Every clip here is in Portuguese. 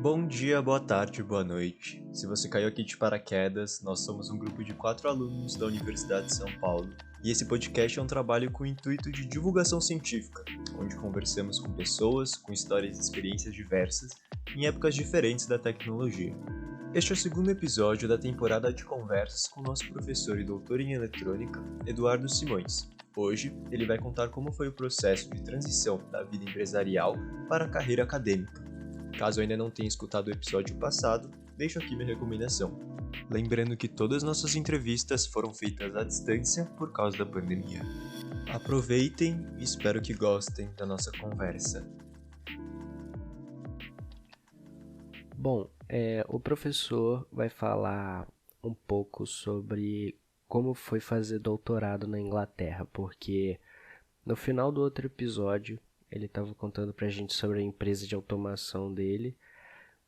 Bom dia, boa tarde, boa noite. Se você caiu aqui de paraquedas, nós somos um grupo de 4 alunos da Universidade de São Paulo e esse podcast é um trabalho com o intuito de divulgação científica, onde conversamos com pessoas com histórias e experiências diversas em épocas diferentes da tecnologia. Este é o segundo episódio da temporada de conversas com nosso professor e doutor em eletrônica, Eduardo Simões. Hoje, ele vai contar como foi o processo de transição da vida empresarial para a carreira acadêmica. Caso ainda não tenha escutado o episódio passado, deixo aqui minha recomendação. Lembrando que todas nossas entrevistas foram feitas à distância por causa da pandemia. Aproveitem e espero que gostem da nossa conversa. Bom, o professor vai falar um pouco sobre como foi fazer doutorado na Inglaterra, porque no final do outro episódio ele estava contando pra gente sobre a empresa de automação dele,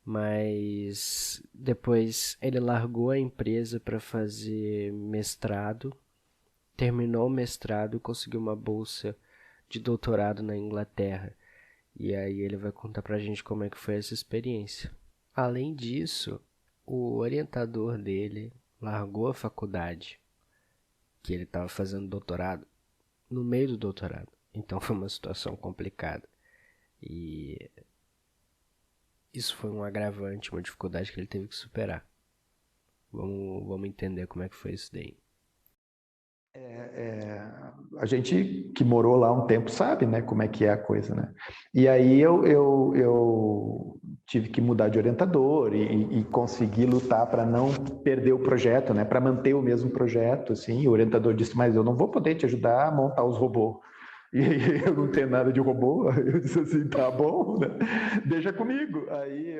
mas depois ele largou a empresa para fazer mestrado, terminou o mestrado e conseguiu uma bolsa de doutorado na Inglaterra. E aí ele vai contar pra gente como é que foi essa experiência. Além disso, o orientador dele largou a faculdade, que ele estava fazendo doutorado, no meio do doutorado. Então foi uma situação complicada. E isso foi um agravante, uma dificuldade que ele teve que superar. Vamos entender como é que foi isso daí. A gente que morou lá um tempo sabe, né, como é que é a coisa, né? E aí eu tive que mudar de orientador e conseguir lutar para não perder o projeto, né, para manter o mesmo projeto, assim. O orientador disse, mas eu não vou poder te ajudar a montar os robôs. E eu não tenho nada de robô. Eu disse assim, tá bom, né? Deixa comigo. Aí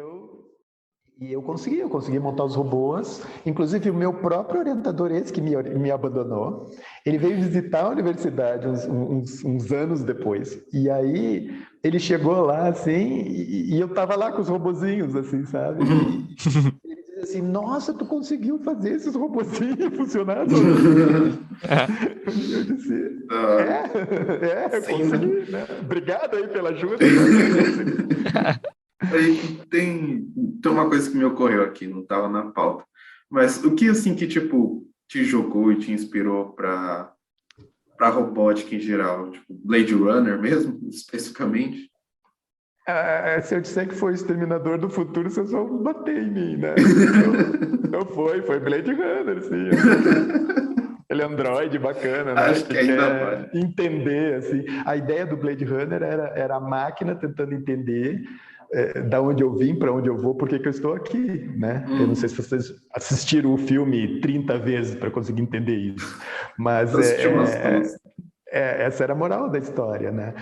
eu consegui montar os robôs. Inclusive, o meu próprio orientador, esse que me abandonou, ele veio visitar a universidade uns anos depois. E aí, ele chegou lá, assim, e eu tava lá com os robozinhos, assim, sabe? E ele disse assim, nossa, tu conseguiu fazer esses robozinhos funcionar? Eu disse, eu consegui, né? Obrigado aí pela ajuda. Aí tem uma coisa que me ocorreu aqui, não estava na pauta. Mas o que, assim, que, tipo, te jogou e te inspirou para robótica em geral? Tipo, Blade Runner mesmo, especificamente? Se eu disser que foi o Exterminador do Futuro, vocês vão bater em mim, né? Não foi Blade Runner, sim. Ele é Android bacana, né? Acho que ainda vale. Entender, assim. A ideia do Blade Runner era a máquina tentando entender da onde eu vim, para onde eu vou, por que eu estou aqui, né? Eu não sei se vocês assistiram o filme 30 vezes para conseguir entender isso, mas essa era a moral da história, né?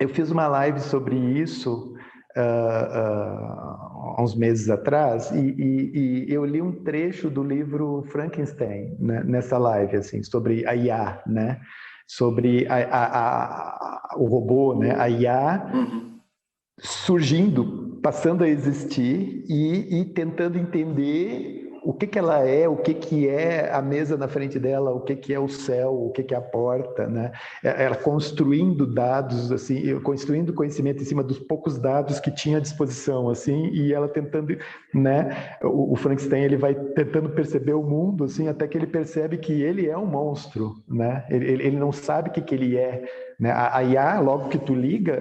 Eu fiz uma live sobre isso há uns meses atrás e eu li um trecho do livro Frankenstein, né, nessa live, assim, sobre a IA, né? Sobre o robô, né? A IA surgindo, passando a existir e tentando entender o que ela é, o que é a mesa na frente dela, o que é o céu, o que é a porta, né? Ela construindo dados, assim, construindo conhecimento em cima dos poucos dados que tinha à disposição, assim, e ela tentando, né? O Frankenstein, ele vai tentando perceber o mundo, assim, até que ele percebe que ele é um monstro, né? Ele não sabe o que ele é, né? A IA, logo que tu liga,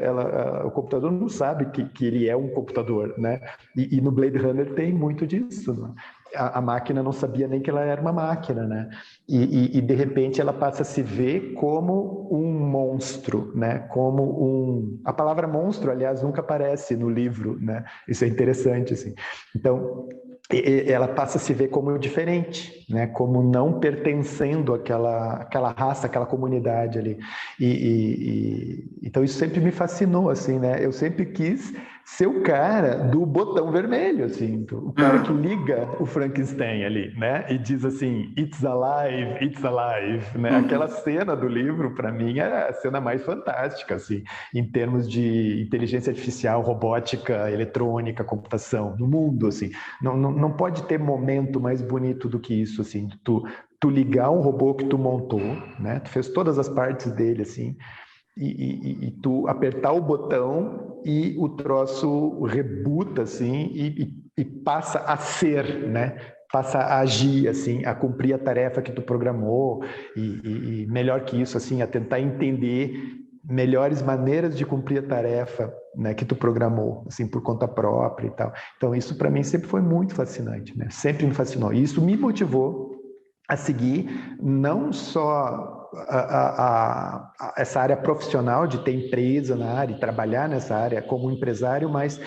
o computador não sabe que ele é um computador, né? E no Blade Runner tem muito disso, né? A máquina não sabia nem que ela era uma máquina, né? E de repente ela passa a se ver como um monstro, né? A palavra monstro, aliás, nunca aparece no livro, né? Isso é interessante, assim. Então, ela passa a se ver como diferente, né? Como não pertencendo àquela raça, àquela comunidade ali. Então isso sempre me fascinou, assim, né? Eu sempre quis ser o cara do botão vermelho, assim, o cara que liga o Frankenstein ali, né? E diz assim, it's alive, né? Aquela cena do livro, para mim, é a cena mais fantástica, assim, em termos de inteligência artificial, robótica, eletrônica, computação, no mundo, assim. Não pode ter momento mais bonito do que isso, assim, tu ligar um robô que tu montou, né? Tu fez todas as partes dele, assim, e tu apertar o botão e o troço rebuta, assim, e passa a ser, né? Passa a agir, assim, a cumprir a tarefa que tu programou e melhor que isso, assim, a tentar entender melhores maneiras de cumprir a tarefa, né, que tu programou, assim, por conta própria e tal. Então, isso para mim sempre foi muito fascinante, né? Sempre me fascinou. E isso me motivou a seguir não só essa área profissional de ter empresa na área e trabalhar nessa área como empresário, mas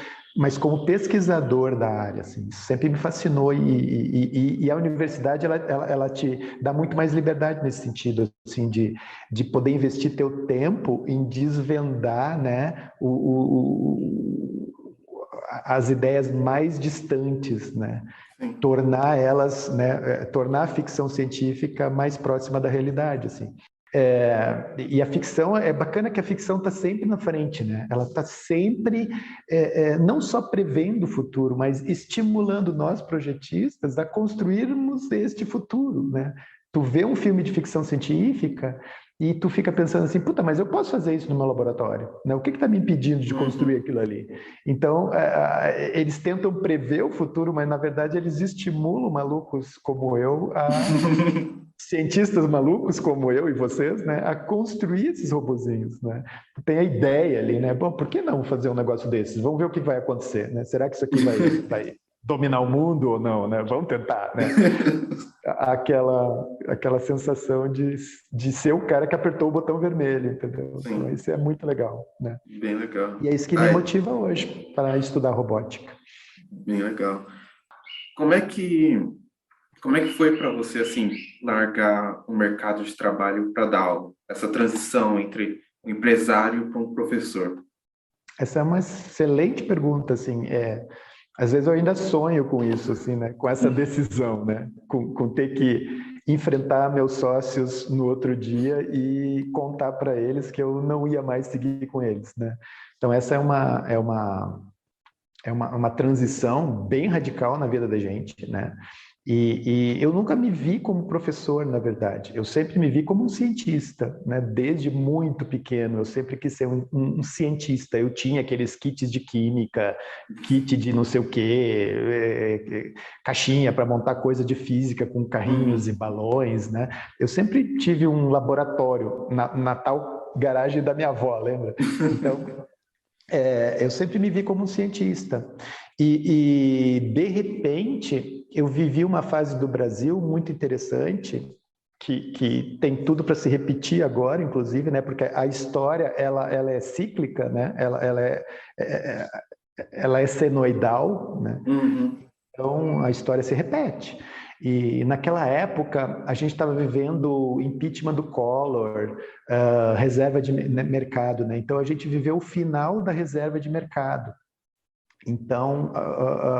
como pesquisador da área, assim, isso sempre me fascinou e a universidade ela te dá muito mais liberdade nesse sentido, assim, de poder investir teu tempo em desvendar, né, as ideias mais distantes, né? Sim. Tornar elas, né, tornar a ficção científica mais próxima da realidade, assim. E a ficção, é bacana que a ficção está sempre na frente, né? Ela está sempre, não só prevendo o futuro, mas estimulando nós, projetistas, a construirmos este futuro, né? Tu vê um filme de ficção científica e tu fica pensando assim, puta, mas eu posso fazer isso no meu laboratório, né? O que está me impedindo de construir aquilo ali? Então, eles tentam prever o futuro, mas na verdade eles estimulam malucos como eu, cientistas malucos como eu e vocês, né, a construir esses robozinhos, né? Tem a ideia ali, né? Bom, por que não fazer um negócio desses? Vamos ver o que vai acontecer, né? Será que isso aqui vai dominar o mundo ou não, né? Vamos tentar, né? Aquela sensação de ser o cara que apertou o botão vermelho, entendeu? Sim. Então, isso é muito legal, né? Bem legal. E é isso que me motiva hoje para estudar robótica. Bem legal. Como é que foi para você, assim, largar o mercado de trabalho para dar aula? Essa transição entre um empresário para um professor? Essa é uma excelente pergunta, assim. Às vezes eu ainda sonho com isso, assim, né? Com essa decisão, né? Com ter que enfrentar meus sócios no outro dia e contar para eles que eu não ia mais seguir com eles, né? Então essa é uma transição bem radical na vida da gente, né? E eu nunca me vi como professor, na verdade. Eu sempre me vi como um cientista, né? Desde muito pequeno, eu sempre quis ser um cientista. Eu tinha aqueles kits de química, kit de não sei o quê, caixinha para montar coisa de física com carrinhos e balões, né? Eu sempre tive um laboratório na tal garagem da minha avó, lembra? Então, eu sempre me vi como um cientista. E de repente, eu vivi uma fase do Brasil muito interessante, que tem tudo para se repetir agora, inclusive, né? Porque a história ela é cíclica, né? Ela é senoidal, né? Então, a história se repete. E naquela época, a gente estava vivendo impeachment do Collor, reserva de mercado, né? Então, a gente viveu o final da reserva de mercado. Então,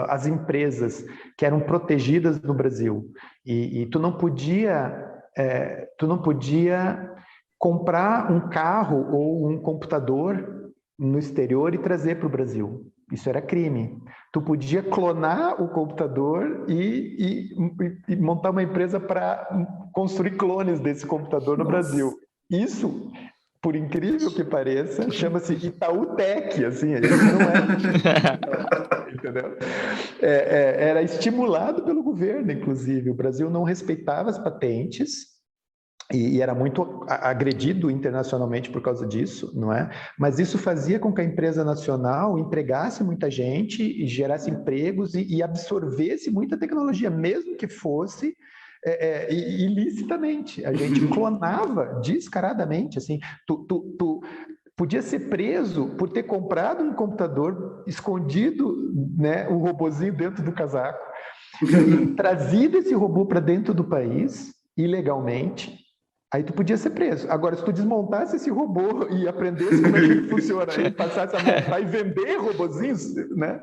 as empresas que eram protegidas no Brasil, e tu não podia comprar um carro ou um computador no exterior e trazer para o Brasil. Isso era crime. Tu podia clonar o computador e montar uma empresa para construir clones desse computador no Brasil. Isso, por incrível que pareça, chama-se Itaú-Tec, assim, isso não é... Entendeu? Era estimulado pelo governo, inclusive. O Brasil não respeitava as patentes e era muito agredido internacionalmente por causa disso, não é? Mas isso fazia com que a empresa nacional empregasse muita gente e gerasse empregos e absorvesse muita tecnologia, mesmo que fosse ilicitamente. A gente clonava descaradamente, assim, tu podia ser preso por ter comprado um computador escondido, né, um robozinho dentro do casaco, e trazido esse robô para dentro do país, ilegalmente, aí tu podia ser preso. Agora, se tu desmontasse esse robô e aprendesse como é que ele funciona, e passasse a montar e vender robozinhos, né,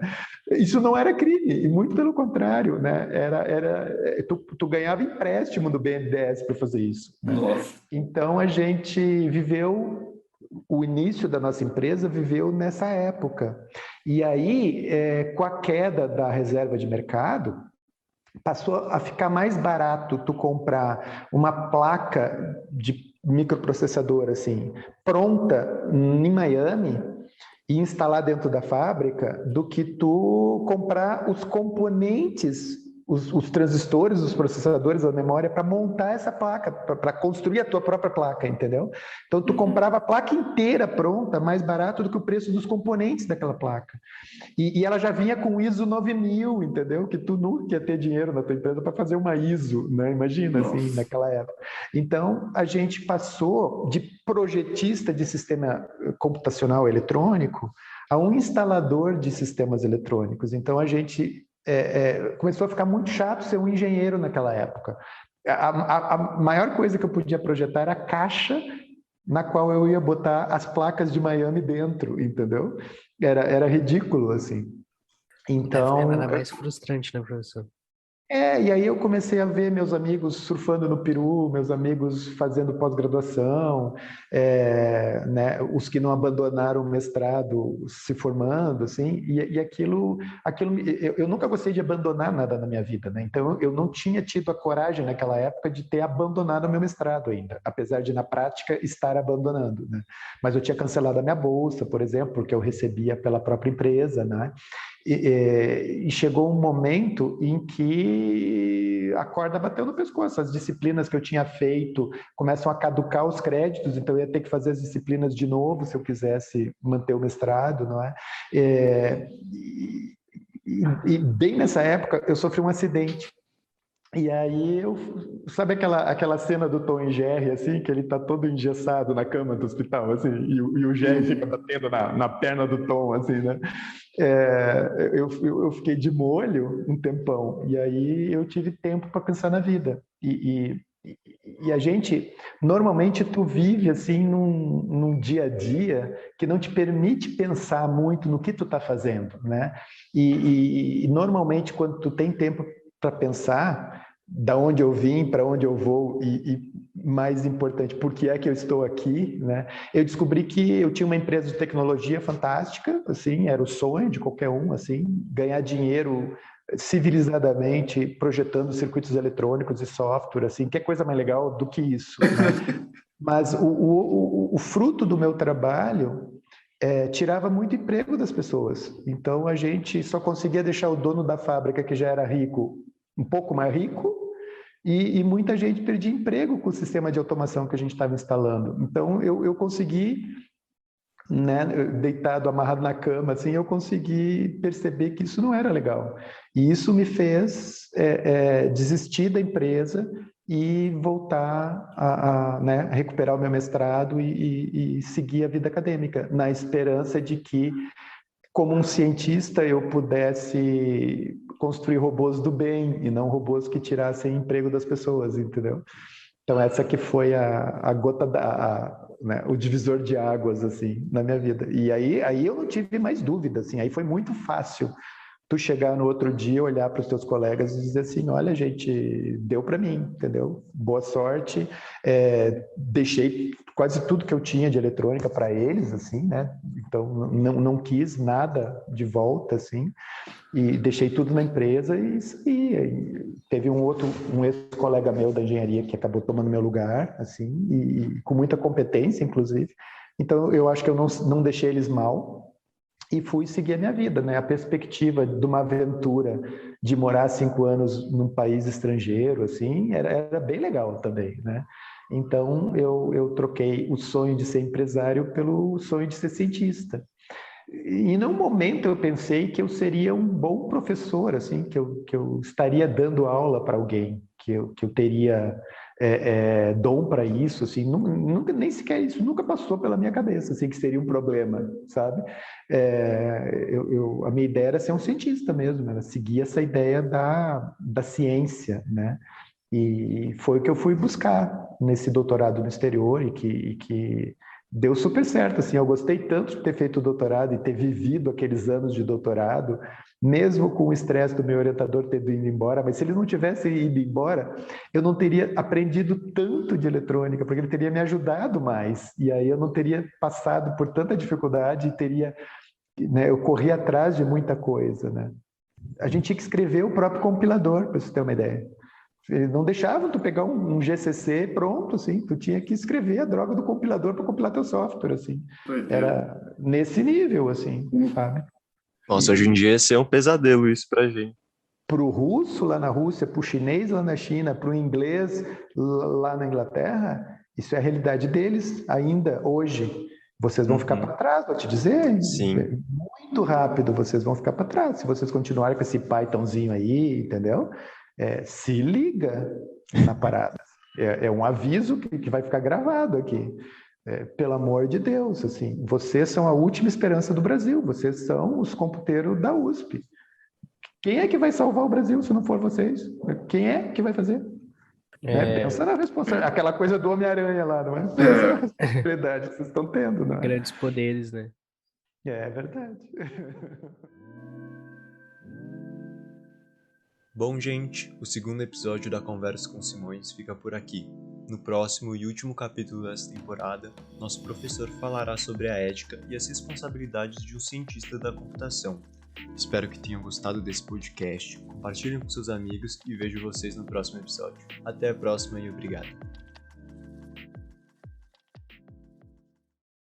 isso não era crime, e muito pelo contrário, né, tu ganhava empréstimo do BNDES para fazer isso, né? Então, a gente viveu... O início da nossa empresa viveu nessa época. E aí, com a queda da reserva de mercado, passou a ficar mais barato tu comprar uma placa de microprocessadora assim, pronta em Miami e instalar dentro da fábrica do que tu comprar os componentes, os transistores, os processadores, a memória, para montar essa placa, para construir a tua própria placa, entendeu? Então, tu comprava a placa inteira pronta, mais barato do que o preço dos componentes daquela placa. E ela já vinha com ISO 9000, entendeu? Que tu nunca ia ter dinheiro na tua empresa para fazer uma ISO, né? Imagina, assim, naquela época. Então, a gente passou de projetista de sistema computacional eletrônico a um instalador de sistemas eletrônicos. Então, a gente começou a ficar muito chato ser um engenheiro naquela época. A maior coisa que eu podia projetar era a caixa na qual eu ia botar as placas de Miami dentro, entendeu? Era ridículo, assim. Então... Deve ter nada mais frustrante, né, professor? E aí eu comecei a ver meus amigos surfando no Peru, meus amigos fazendo pós-graduação, né, os que não abandonaram o mestrado se formando, assim, e aquilo eu nunca gostei de abandonar nada na minha vida, né? Então eu não tinha tido a coragem naquela época de ter abandonado o meu mestrado ainda, apesar de na prática estar abandonando, né? Mas eu tinha cancelado a minha bolsa, por exemplo, porque eu recebia pela própria empresa, né? E chegou um momento em que a corda bateu no pescoço. As disciplinas que eu tinha feito começam a caducar os créditos, então eu ia ter que fazer as disciplinas de novo se eu quisesse manter o mestrado, não é? E bem nessa época eu sofri um acidente. E aí, sabe aquela cena do Tom e Jerry, assim, que ele tá todo engessado na cama do hospital, assim, e o Jerry fica batendo na perna do Tom, assim, né? Eu fiquei de molho um tempão, e aí eu tive tempo para pensar na vida. E a gente, normalmente, tu vive, assim, num dia a dia que não te permite pensar muito no que tu tá fazendo, né? E normalmente, quando tu tem tempo para pensar da onde eu vim, para onde eu vou e mais importante, por que é que eu estou aqui, né? Eu descobri que eu tinha uma empresa de tecnologia fantástica, assim, era o sonho de qualquer um, assim, ganhar dinheiro civilizadamente projetando circuitos eletrônicos e software, assim, que é coisa mais legal do que isso, né? Mas o fruto do meu trabalho tirava muito emprego das pessoas. Então, a gente só conseguia deixar o dono da fábrica, que já era rico, um pouco mais rico, e muita gente perdia emprego com o sistema de automação que a gente estava instalando. Então, eu consegui, né, deitado, amarrado na cama, assim, eu consegui perceber que isso não era legal. E isso me fez desistir da empresa e voltar né, recuperar o meu mestrado e seguir a vida acadêmica, na esperança de que, como um cientista, eu pudesse construir robôs do bem e não robôs que tirassem emprego das pessoas, entendeu? Então essa que foi a gota né, o divisor de águas, assim, na minha vida. E aí eu não tive mais dúvida, assim, aí foi muito fácil tu chegar no outro dia, olhar para os teus colegas e dizer assim, olha, gente, deu para mim, entendeu? Boa sorte. Deixei quase tudo que eu tinha de eletrônica para eles, assim, né? Então, não quis nada de volta, assim, e deixei tudo na empresa e teve um ex-colega meu da engenharia que acabou tomando meu lugar, assim, e com muita competência, inclusive. Então, eu acho que eu não deixei eles mal, e fui seguir a minha vida, né? A perspectiva de uma aventura de morar 5 anos num país estrangeiro, assim, era bem legal também, né? Então, eu troquei o sonho de ser empresário pelo sonho de ser cientista. E num momento eu pensei que eu seria um bom professor, assim, que eu estaria dando aula para alguém, que eu teria dom para isso, assim, nunca, nem sequer isso nunca passou pela minha cabeça, assim, que seria um problema, sabe? A minha ideia era ser um cientista mesmo, era seguir essa ideia da ciência, né? E foi o que eu fui buscar nesse doutorado no exterior e que deu super certo, assim, eu gostei tanto de ter feito o doutorado e ter vivido aqueles anos de doutorado, mesmo com o estresse do meu orientador ter ido embora, mas se ele não tivesse ido embora, eu não teria aprendido tanto de eletrônica, porque ele teria me ajudado mais, e aí eu não teria passado por tanta dificuldade e teria, né, eu corri atrás de muita coisa, né? A gente tinha que escrever o próprio compilador, para você ter uma ideia. Eles não deixavam tu pegar um GCC pronto, assim, tu tinha que escrever a droga do compilador para compilar teu software, assim. Era nesse nível, assim, sabe? Nossa, hoje em dia ia ser um pesadelo isso pra gente. Para o russo lá na Rússia, para o chinês lá na China, para o inglês lá na Inglaterra, isso é a realidade deles ainda hoje. Vocês vão ficar para trás, vou te dizer. Sim. Muito rápido vocês vão ficar para trás. Se vocês continuarem com esse Pythonzinho aí, entendeu? Se liga na parada. É um aviso que vai ficar gravado aqui. Pelo amor de Deus, assim, vocês são a última esperança do Brasil. Vocês são os computeiros da USP. Quem é que vai salvar o Brasil se não for vocês? Quem é que vai fazer? Pensa na responsabilidade. Aquela coisa do Homem-Aranha lá, não é? Pensa na responsabilidade que vocês estão tendo, não é? Grandes poderes, né? É verdade. Bom, gente, o segundo episódio da Conversa com Simões fica por aqui. No próximo e último capítulo dessa temporada, nosso professor falará sobre a ética e as responsabilidades de um cientista da computação. Espero que tenham gostado desse podcast, compartilhem com seus amigos e vejo vocês no próximo episódio. Até a próxima e obrigado.